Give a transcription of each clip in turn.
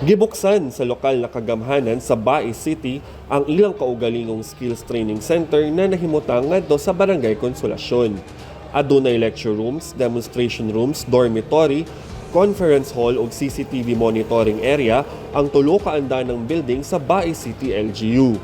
Gibuksan sa lokal na kagamhanan sa Bais City ang ilang kaugalingong skills training center na nahimutang ngadto sa Barangay Konsolasyon. Adunay lecture rooms, demonstration rooms, dormitory, conference hall ug CCTV monitoring area ang tulo ka andanang building sa Bais City LGU.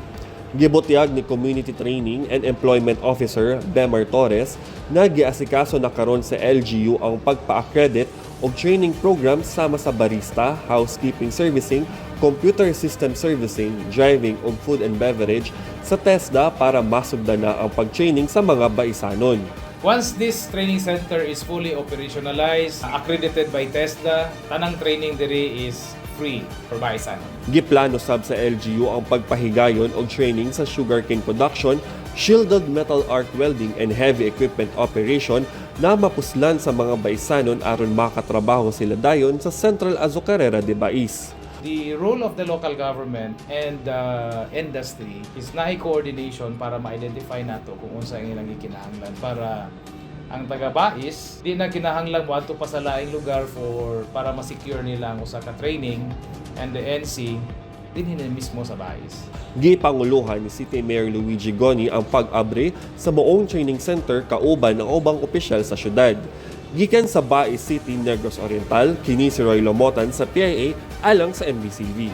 Gibutyag ni Community Training and Employment Officer Bemar Torres na Giasikaso na karon sa LGU ang pagpa-accredit o training program sama sa barista, housekeeping servicing, computer system servicing, driving ug food and beverage sa TESDA para masugdan na ang pag-training sa mga baisanon. Once this training center is fully operationalized, accredited by TESDA, tanang training diri is free for baisanon. Giplano sab sa LGU ang pagpahigayon o training sa sugarcane production, shielded metal arc welding and heavy equipment operation na mapuslan sa mga baisanon aron makatrabaho sila dayon sa Central Azucarera de Bais. The role of the local government and the industry is na coordination para ma-identify nato kung unsa ang ilang gikinahanglan para ang taga-Bais di na kinahanglan mo adto pa sa laing lugar para ma-secure nila ang usa ka training, and the NC dinhi mismo sa Bais. Gipanguluhan ni City Mayor Luigi Goni ang pag-abre sa moong training center kauban ng ubang opisyal sa syudad. Gikan sa Bais City, Negros Oriental, kini si Roy Lomotan sa PIA alang sa MBCV.